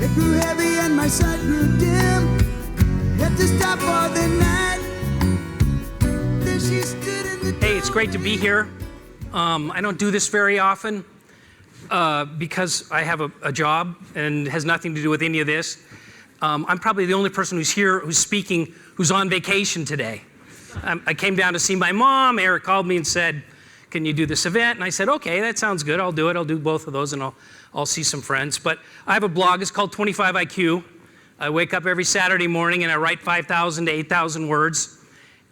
It grew heavy and my sight grew dim. Had to stop for the night. Then she stood in the Hey, it's great to be here. I don't do this very often because I have a job and it has nothing to do with any of this. I'm probably the only person who's here who's speaking who's on vacation today. I came down to see my mom. Eric called me and said, can you do this event? And I said, okay, that sounds good. I'll do it. I'll do both of those and I'll see some friends. But I have a blog. It's called 25 IQ. I wake up every Saturday morning and I write 5,000 to 8,000 words.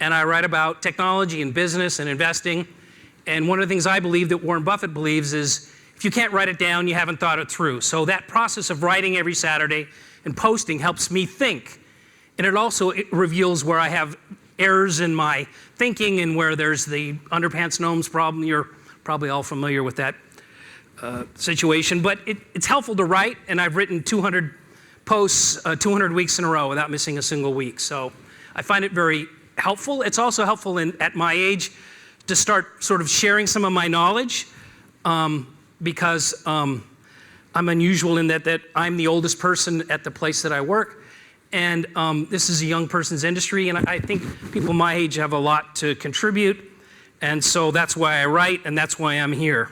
And I write about technology and business and investing. And one of the things I believe that Warren Buffett believes is if you can't write it down, you haven't thought it through. So that process of writing every Saturday and posting helps me think. And it reveals where I have errors in my thinking and where there's the underpants gnomes problem. You're probably all familiar with that situation. But it's helpful to write, and I've written 200 posts 200 weeks in a row without missing a single week. So I find it very helpful. It's also helpful at my age to start sort of sharing some of my knowledge because I'm unusual in that I'm the oldest person at the place that I work. And this is a young person's industry, and I think people my age have a lot to contribute, and so that's why I write, and that's why I'm here.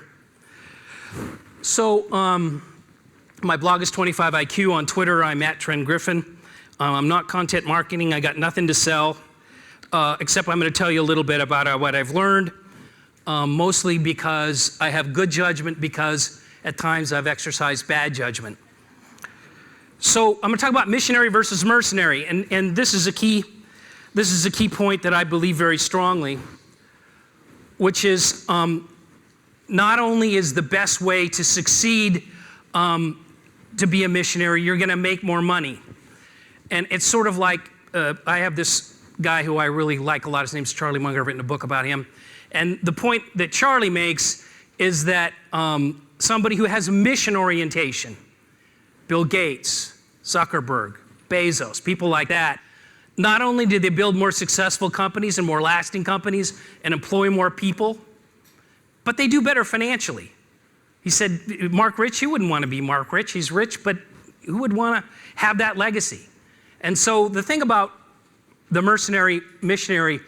So my blog is 25 IQ. On Twitter, I'm at Tren Griffin. I'm not content marketing. I got nothing to sell, except I'm going to tell you a little bit about what I've learned, mostly because I have good judgment, because at times I've exercised bad judgment. So I'm going to talk about missionary versus mercenary, and this is a key point that I believe very strongly, which is not only is the best way to succeed to be a missionary, you're going to make more money. And it's sort of like, I have this guy who I really like a lot. His name's Charlie Munger. I've written a book about him. And the point that Charlie makes is that somebody who has a mission orientation, Bill Gates, Zuckerberg, Bezos, people like that, not only did they build more successful companies and more lasting companies and employ more people, but they do better financially. He said, Mark Rich, you wouldn't want to be Mark Rich. He's rich, but who would want to have that legacy? And so the thing about the mercenary missionary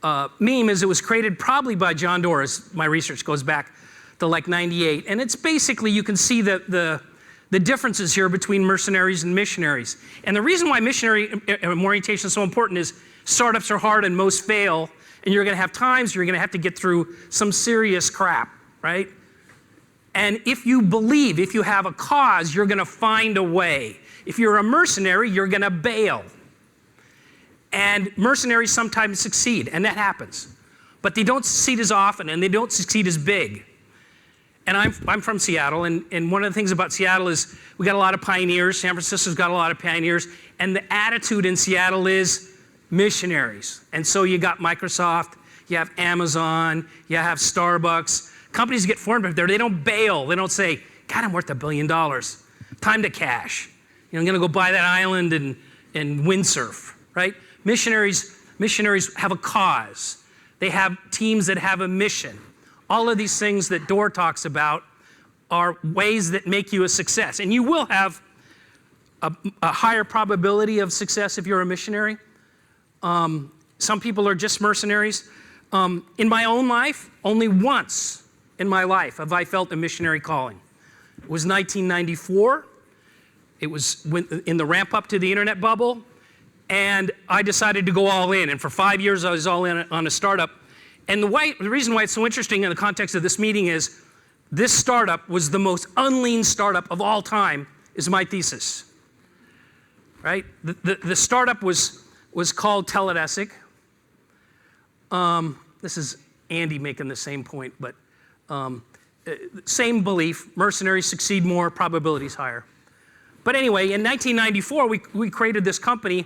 meme is it was created probably by John Doris. My research goes back to like 98. And it's basically, you can see the differences here between mercenaries and missionaries. And the reason why missionary orientation is so important is startups are hard and most fail, and you're going to have times you're going to have to get through some serious crap, right? And if you believe, if you have a cause, you're going to find a way. If you're a mercenary, you're going to bail. And mercenaries sometimes succeed, and that happens. But they don't succeed as often, and they don't succeed as big. And I'm from Seattle, and one of the things about Seattle is we got a lot of pioneers. San Francisco's got a lot of pioneers, and the attitude in Seattle is missionaries. And so you got Microsoft, you have Amazon, you have Starbucks. Companies get formed up there. They don't bail. They don't say, God, I'm worth $1 billion. Time to cash. You know, I'm going to go buy that island and windsurf, right? Missionaries have a cause. They have teams that have a mission. All of these things that Dorr talks about are ways that make you a success. And you will have a higher probability of success if you're a missionary. Some people are just mercenaries. In my own life, only once in my life have I felt a missionary calling. It was 1994. It was in the ramp up to the internet bubble. And I decided to go all in. And for 5 years, I was all in on a startup. And the reason why it's so interesting in the context of this meeting is this startup was the most unlean startup of all time, is my thesis, right? The startup was called Teledesic. This is Andy making the same point, but same belief, mercenaries succeed more, probabilities higher. But anyway, in 1994, we created this company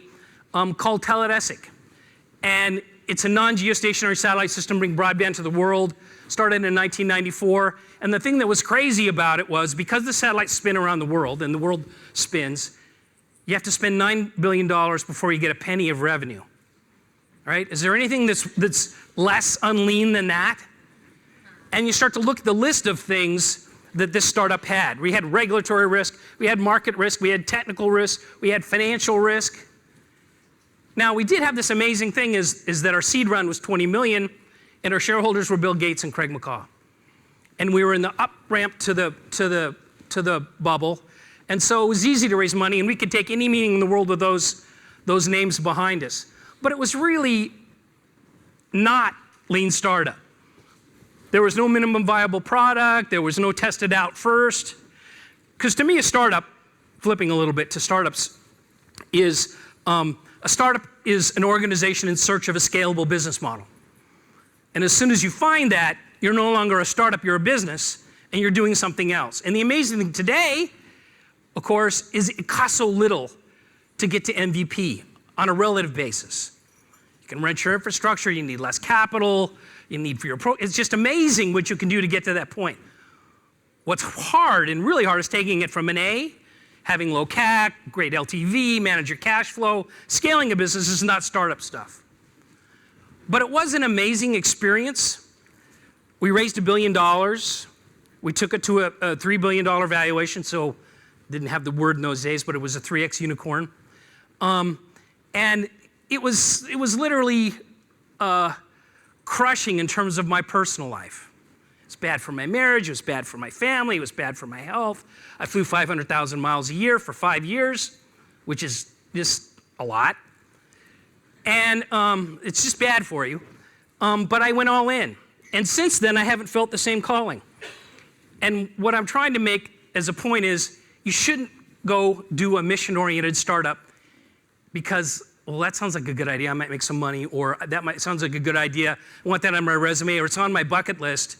called Teledesic. And it's a non-geostationary satellite system bringing broadband to the world, started in 1994. And the thing that was crazy about it was because the satellites spin around the world and the world spins, you have to spend $9 billion before you get a penny of revenue. All right? Is there anything that's less unlean than that? And you start to look at the list of things that this startup had. We had regulatory risk, we had market risk, we had technical risk, we had financial risk. Now, we did have this amazing thing is that our seed round was 20 million, and our shareholders were Bill Gates and Craig McCaw. And we were in the up ramp to the bubble. And so it was easy to raise money, and we could take any meeting in the world with those names behind us. But it was really not lean startup. There was no minimum viable product. There was no tested out first. Because to me, a startup, flipping a little bit to startups, is a startup is an organization in search of a scalable business model. And as soon as you find that, you're no longer a startup, you're a business, and you're doing something else. And the amazing thing today, of course, is it costs so little to get to MVP on a relative basis. You can rent your infrastructure, you need less capital, you need for your it's just amazing what you can do to get to that point. What's hard and really hard is taking it from an A, having low CAC, great LTV, manage your cash flow. Scaling a business is not startup stuff. But it was an amazing experience. We raised $1 billion. We took it to a $3 billion valuation, so didn't have the word in those days, but it was a 3X unicorn. And it was literally crushing in terms of my personal life. It's bad for my marriage, it was bad for my family, it was bad for my health. I flew 500,000 miles a year for 5 years, which is just a lot. And it's just bad for you. But I went all in. And since then, I haven't felt the same calling. And what I'm trying to make as a point is, you shouldn't go do a mission-oriented startup because, well, that sounds like a good idea, I might make some money, or sounds like a good idea, I want that on my resume, or it's on my bucket list.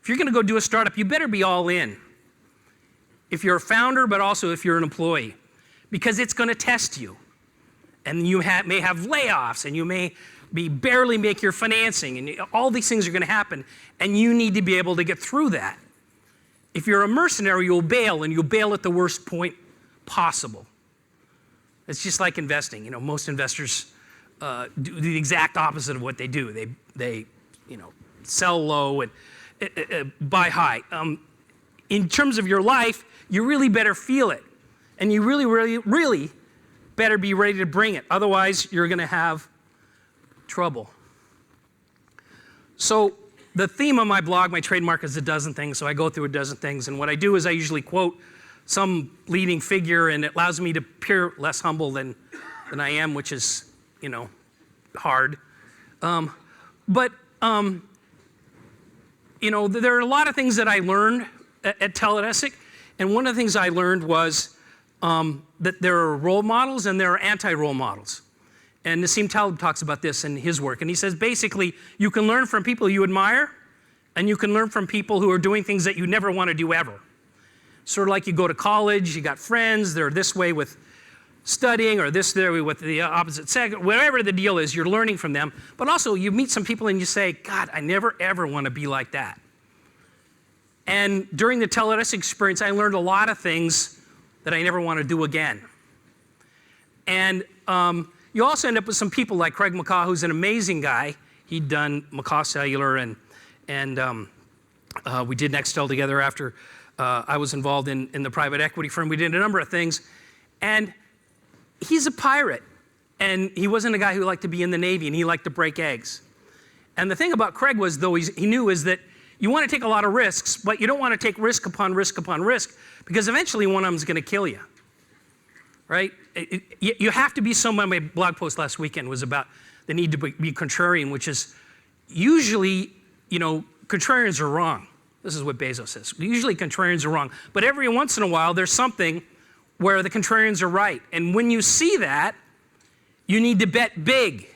If you're gonna go do a startup, you better be all in. If you're a founder, but also if you're an employee, because it's gonna test you. And you may have layoffs, and you may barely make your financing, and all these things are gonna happen, and you need to be able to get through that. If you're a mercenary, you'll bail, and you'll bail at the worst point possible. It's just like investing. You know, most investors do the exact opposite of what they do. They sell low and buy high. In terms of your life, you really better feel it, and you really better be ready to bring it. Otherwise, you're going to have trouble. So the theme of my blog, my trademark, is a dozen things. So I go through a dozen things, and what I do is I usually quote some leading figure, and it allows me to appear less humble than I am, which is, hard. But there are a lot of things that I learned at Teledesic, and one of the things I learned was that there are role models and there are anti-role models. And Nassim Taleb talks about this in his work, and he says basically you can learn from people you admire, and you can learn from people who are doing things that you never want to do ever. Sort of like you go to college, you got friends, they're this way with studying, or this there with the opposite sex, whatever the deal is, you're learning from them. But also you meet some people and you say, God, I never ever want to be like that. And during the Teledesic experience, I learned a lot of things that I never want to do again. And you also end up with some people like Craig McCaw, who's an amazing guy. He'd done McCaw Cellular, and we did Nextel together after I was involved in the private equity firm. We did a number of things. And he's a pirate. And he wasn't a guy who liked to be in the Navy, and he liked to break eggs. And the thing about Craig was, though, he knew is that you want to take a lot of risks, but you don't want to take risk upon risk upon risk, because eventually one of them is going to kill you. Right? You have to be someone. My blog post last weekend was about the need to be contrarian, which is usually, contrarians are wrong. This is what Bezos says. Usually contrarians are wrong. But every once in a while, there's something where the contrarians are right. And when you see that, you need to bet big.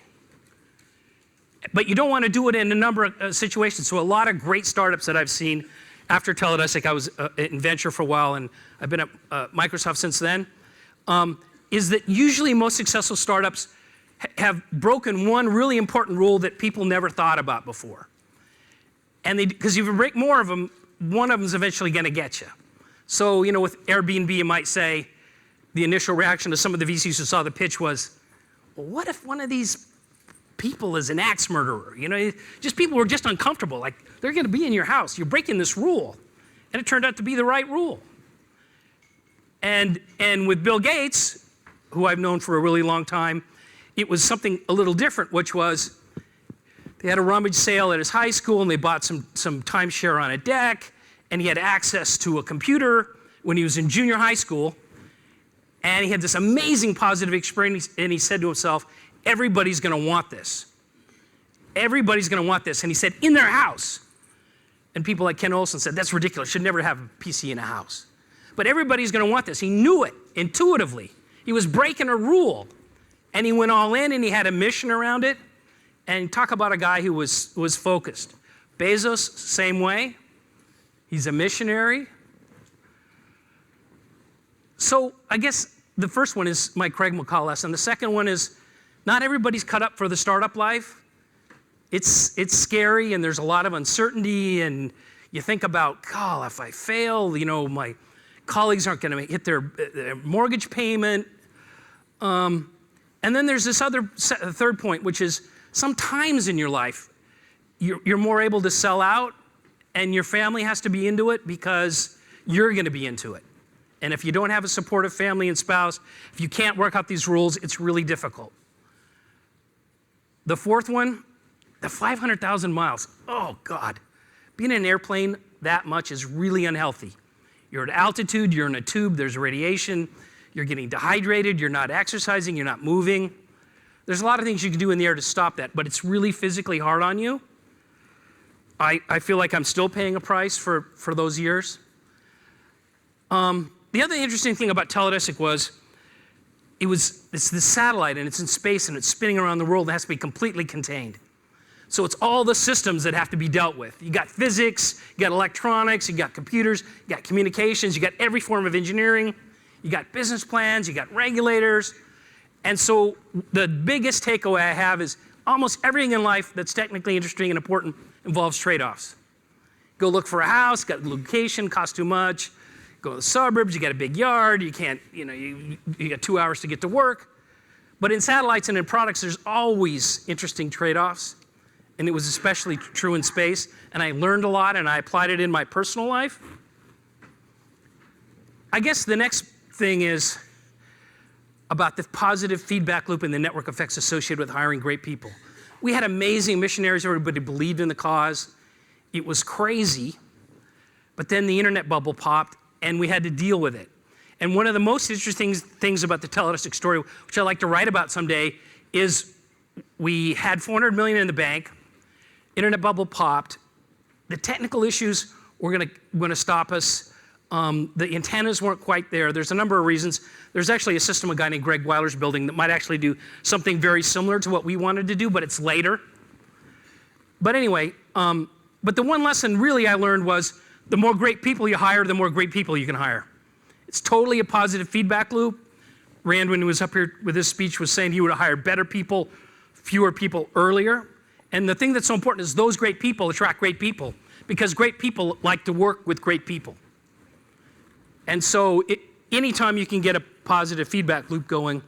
But you don't want to do it in a number of situations. So a lot of great startups that I've seen after Teledesic, I was in venture for a while, and I've been at Microsoft since then, is that usually most successful startups have broken one really important rule that people never thought about before. And because if you break more of them, one of them is eventually going to get you. So, with Airbnb, you might say the initial reaction to some of the VCs who saw the pitch was, well, what if one of these people is an axe murderer? Just people who are just uncomfortable. Like, they're going to be in your house. You're breaking this rule. And it turned out to be the right rule. And with Bill Gates, who I've known for a really long time, it was something a little different, which was they had a rummage sale at his high school and they bought some timeshare on a deck, and he had access to a computer when he was in junior high school, and he had this amazing positive experience, and he said to himself, everybody's gonna want this. Everybody's gonna want this. And he said, in their house. And people like Ken Olsen said, that's ridiculous, should never have a PC in a house. But everybody's gonna want this. He knew it intuitively. He was breaking a rule, and he went all in, and he had a mission around it. And talk about a guy who was focused. Bezos, same way. He's a missionary. So I guess the first one is my Craig McCall lesson. The second one is not everybody's cut up for the startup life. It's scary, and there's a lot of uncertainty, and you think about, God, if I fail, my colleagues aren't going to hit their mortgage payment. And then there's this other third point, which is sometimes in your life, you're more able to sell out, and your family has to be into it because you're going to be into it. And if you don't have a supportive family and spouse, if you can't work out these rules, it's really difficult. The fourth one, the 500,000 miles. Oh, God. Being in an airplane that much is really unhealthy. You're at altitude, you're in a tube, there's radiation, you're getting dehydrated, you're not exercising, you're not moving. There's a lot of things you can do in the air to stop that, but it's really physically hard on you. I feel like I'm still paying a price for those years. The other interesting thing about Teledesic was, it's this satellite, and it's in space, and it's spinning around the world. It has to be completely contained. So it's all the systems that have to be dealt with. You got physics, you got electronics, you got computers, you got communications, you got every form of engineering, you got business plans, you got regulators. And so the biggest takeaway I have is almost everything in life that's technically interesting and important involves trade-offs. Go look for a house, got location, costs too much. Go to the suburbs, you got a big yard, you can't, you got 2 hours to get to work. But in satellites and in products, there's always interesting trade-offs. And it was especially true in space. And I learned a lot, and I applied it in my personal life. I guess the next thing is about the positive feedback loop and the network effects associated with hiring great people. We had amazing missionaries, everybody believed in the cause. It was crazy, but then the internet bubble popped, and we had to deal with it. And one of the most interesting things about the Teledesic story, which I'd like to write about someday, is we had $400 million in the bank, internet bubble popped, the technical issues were gonna stop us. The antennas weren't quite there. There's a number of reasons. There's actually a system a guy named Greg Weiler's building that might actually do something very similar to what we wanted to do, but it's later. But anyway, but the one lesson really I learned was the more great people you hire, the more great people you can hire. It's totally a positive feedback loop. Rand, when he was up here with his speech, was saying he would hire better people, fewer people earlier. And the thing that's so important is those great people attract great people, because great people like to work with great people. And so anytime you can get a positive feedback loop going,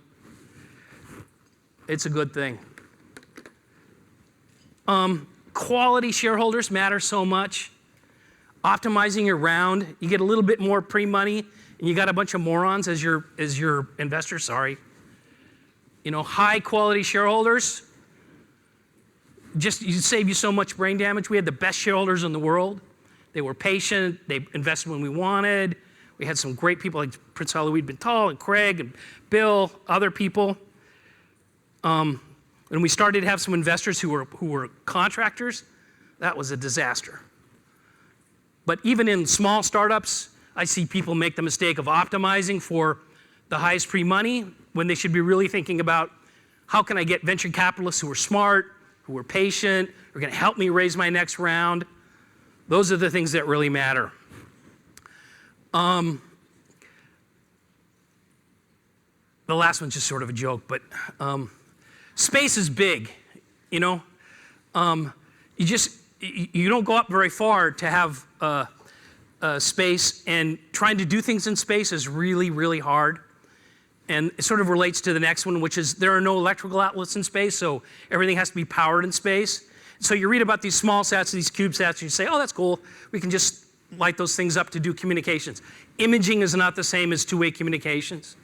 it's a good thing. Quality shareholders matter so much. Optimizing your round, you get a little bit more pre-money, and you got a bunch of morons as your investors, sorry. High quality shareholders, you save you so much brain damage. We had the best shareholders in the world. They were patient, they invested when we wanted. We had some great people like Prince Haloid Bintal and Craig and Bill, other people. When we started to have some investors who were contractors, that was a disaster. But even in small startups, I see people make the mistake of optimizing for the highest pre-money when they should be really thinking about how can I get venture capitalists who are smart, who are patient, who are going to help me raise my next round. Those are the things that really matter. The last one's just sort of a joke, but space is big, you don't go up very far to have space, and trying to do things in space is really, really hard. And it sort of relates to the next one, which is there are no electrical outlets in space, so everything has to be powered in space. So you read about these small sats, these CubeSats, and you say, oh, that's cool. We can just light those things up to do communications. Imaging is not the same as two-way communications,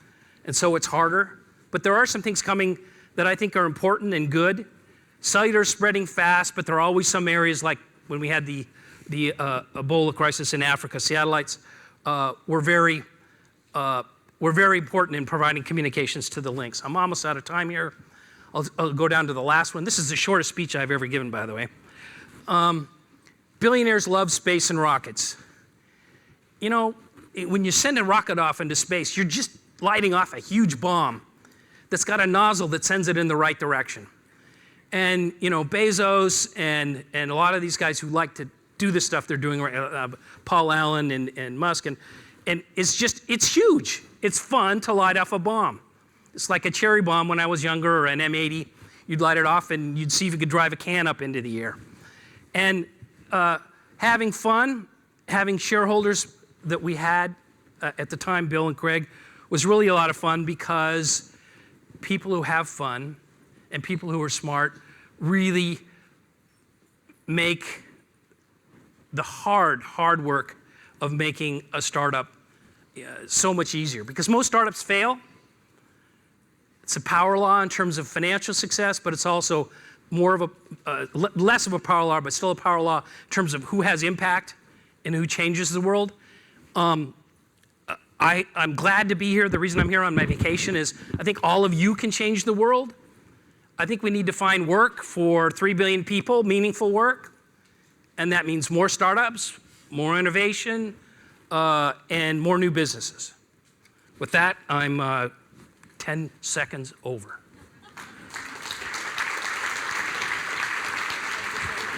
and so it's harder. But there are some things coming that I think are important and good. Cellular is spreading fast, but there are always some areas like when we had the Ebola crisis in Africa, satellites were very important in providing communications to the links. I'm almost out of time here. I'll go down to the last one. This is the shortest speech I've ever given, by the way. Billionaires love space and rockets. You know, when you send a rocket off into space, you're just lighting off a huge bomb that's got a nozzle that sends it in the right direction. And, you know, Bezos and a lot of these guys who like to do this stuff they're doing, Paul Allen and Musk, and it's huge. It's fun to light off a bomb. It's like a cherry bomb when I was younger, or an M80. You'd light it off and you'd see if you could drive a can up into the air. And having fun, having shareholders that we had at the time, Bill and Craig, was really a lot of fun because people who have fun and people who are smart really make the hard work of making a startup so much easier. Because most startups fail. It's a power law in terms of financial success, but it's also more of less of a power law, but still a power law in terms of who has impact and who changes the world. I'm glad to be here. The reason I'm here on my vacation is I think all of you can change the world. I think we need to find work for 3 billion people, meaningful work, and that means more startups, more innovation, and more new businesses. With that, I'm 10 seconds over.